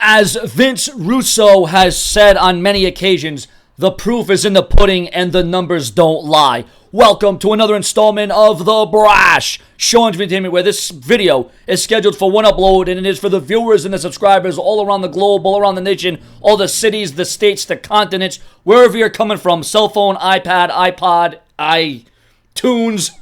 As Vince Russo has said on many occasions, the proof is in the pudding and the numbers don't lie. Welcome to another installment of The Brash, Sean's Entertainment, where this video is scheduled for one upload, and it is for the viewers and the subscribers all around the globe, all around the nation, all the cities, the states, the continents, wherever you're coming from, cell phone, iPad, iPod, iTunes,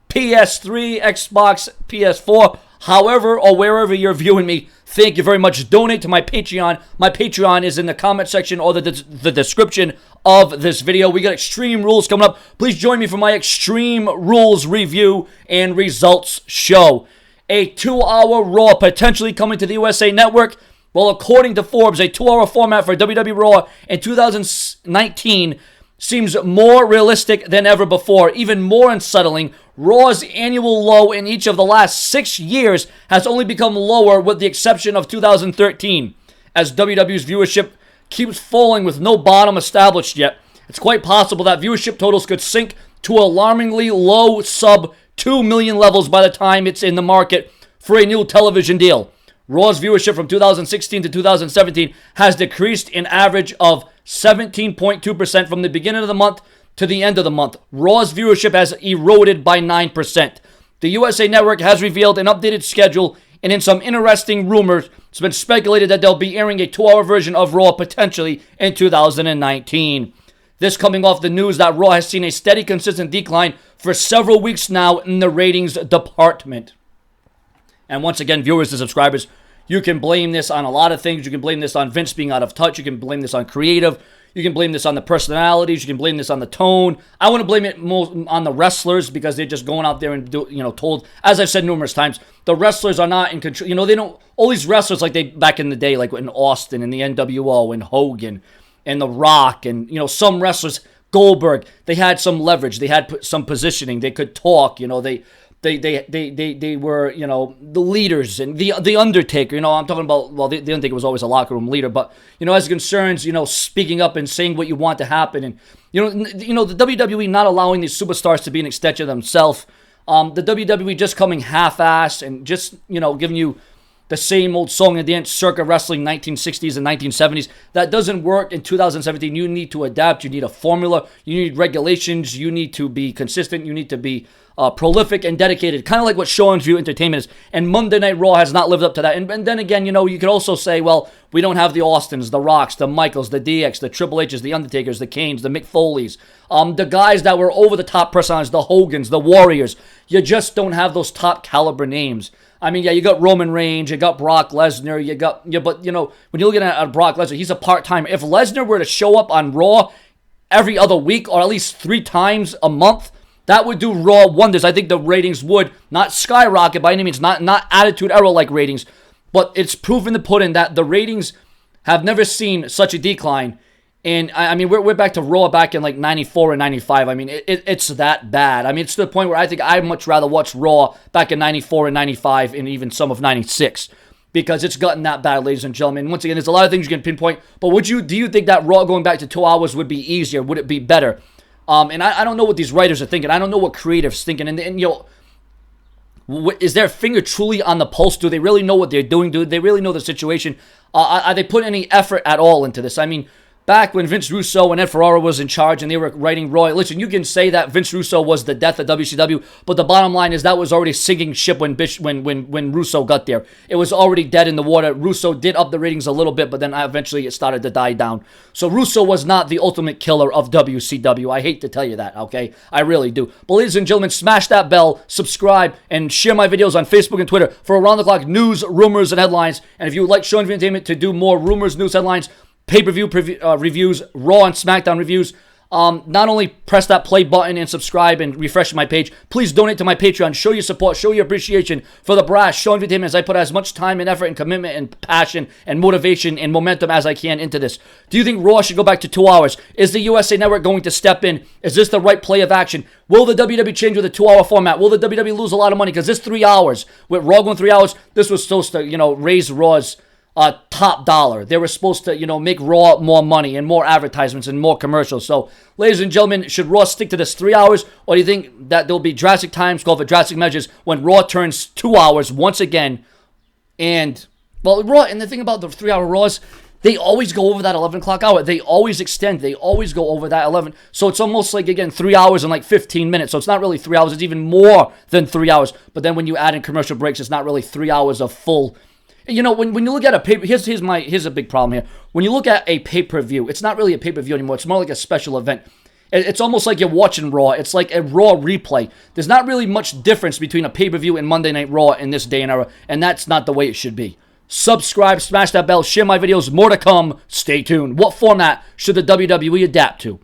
PS3, Xbox, PS4, however or wherever you're viewing me. Thank you very much. Donate to my Patreon. My Patreon is in the comment section or the description of this video. We got Extreme Rules coming up. Please join me for my Extreme Rules review and results show. A 2-hour Raw potentially coming to the USA Network. Well, according to Forbes, a 2-hour format for WWE Raw in 2019 seems more realistic than ever before. Even more unsettling, Raw's annual low in each of the last 6 years has only become lower with the exception of 2013. As WWE's viewership keeps falling with no bottom established yet, it's quite possible that viewership totals could sink to alarmingly low sub 2 million levels by the time it's in the market for a new television deal. Raw's viewership from 2016 to 2017 has decreased an average of 17.2% from the beginning of the month to the end of the month. Raw's viewership has eroded by 9%. The USA Network has revealed an updated schedule, and in some interesting rumors, it's been speculated that they'll be airing a 2-hour version of Raw potentially in 2019. This coming off the news that Raw has seen a steady, consistent decline for several weeks now in the ratings department. And once again, viewers and subscribers, you can blame this on a lot of things. You can blame this on Vince being out of touch. You can blame this on creative. You can blame this on the personalities. You can blame this on the tone. I want to blame it more on the wrestlers because they're just going out there and told, as I've said numerous times, the wrestlers are not in control. They don't, all these wrestlers like they back in the day, like in Austin and the NWO and Hogan and The Rock and, some wrestlers, Goldberg, they had some leverage. They had some positioning. They could talk, they were, the leaders, and the Undertaker, I'm talking about, well, the Undertaker was always a locker room leader, but, as it concerns, speaking up and saying what you want to happen, and, the WWE not allowing these superstars to be an extension of themselves, the WWE just coming half-assed and just, giving you the same old song and dance circa wrestling 1960s and 1970s. That doesn't work in 2017. You need to adapt. You need a formula. You need regulations. You need to be consistent. You need to be prolific and dedicated, kind of like what Sean's View Entertainment is. And Monday Night Raw has not lived up to that. And then again, you could also say, well, we don't have the Austins, the Rocks, the Michaels, the DX, the Triple H's, the Undertakers, the Kanes, the Mick Foleys, the guys that were over-the-top personalities, the Hogans, the Warriors. You just don't have those top caliber names. I mean, yeah, you got Roman Reigns, you got Brock Lesnar, but when you're looking at Brock Lesnar, he's a part-timer. If Lesnar were to show up on Raw every other week or at least 3 times a month, that would do Raw wonders. I think the ratings would not skyrocket by any means, not Attitude Era-like ratings, but it's proof in the pudding that the ratings have never seen such a decline. And, I mean, we're back to Raw back in, like, 94 and 95. I mean, it's that bad. I mean, it's to the point where I think I'd much rather watch Raw back in 94 and 95 and even some of 96 because it's gotten that bad, ladies and gentlemen. Once again, there's a lot of things you can pinpoint, but do you think that Raw going back to 2 hours would be easier? Would it be better? And I don't know what these writers are thinking. I don't know what creatives thinking. And is their finger truly on the pulse? Do they really know what they're doing? Do they really know the situation? Are they putting any effort at all into this? I mean, back when Vince Russo and Ed Ferrara was in charge and they were writing Raw, listen, you can say that Vince Russo was the death of WCW, but the bottom line is that was already sinking ship when Russo got there. It was already dead in the water. Russo did up the ratings a little bit, but then eventually it started to die down. So Russo was not the ultimate killer of WCW. I hate to tell you that, okay? I really do. But ladies and gentlemen, smash that bell, subscribe, and share my videos on Facebook and Twitter for around-the-clock news, rumors, and headlines. And if you would like Sean's Entertainment to do more rumors, news, headlines, pay-per-view reviews, Raw and SmackDown reviews, not only press that play button and subscribe and refresh my page, please donate to my Patreon. Show your support, show your appreciation for The Brash, Sean Entertainment, as I put as much time and effort and commitment and passion and motivation and momentum as I can into this. Do you think Raw should go back to 2 hours? Is the USA Network going to step in? Is this the right play of action? Will the WWE change with a 2-hour format? Will the WWE lose a lot of money? Because this 3 hours, with Raw going 3 hours, this was supposed to, raise Raw's top dollar. They were supposed to, make Raw more money and more advertisements and more commercials. So, ladies and gentlemen, should Raw stick to this 3 hours, or do you think that there'll be drastic times, called for drastic measures, when Raw turns 2 hours once again, and Well, Raw, and the thing about the 3-hour Raws, they always go over that 11 o'clock hour. They always extend. They always go over that 11. So it's almost like, again, 3 hours and like 15 minutes. So it's not really 3 hours. It's even more than 3 hours. But then when you add in commercial breaks, it's not really 3 hours of full. You know, when you look at a pay, here's a big problem here. When you look at a pay-per-view, it's not really a pay-per-view anymore. It's more like a special event. It's almost like you're watching Raw. It's like a Raw replay. There's not really much difference between a pay-per-view and Monday Night Raw in this day and era, and that's not the way it should be. Subscribe, smash that bell, share my videos, more to come. Stay tuned. What format should the WWE adapt to?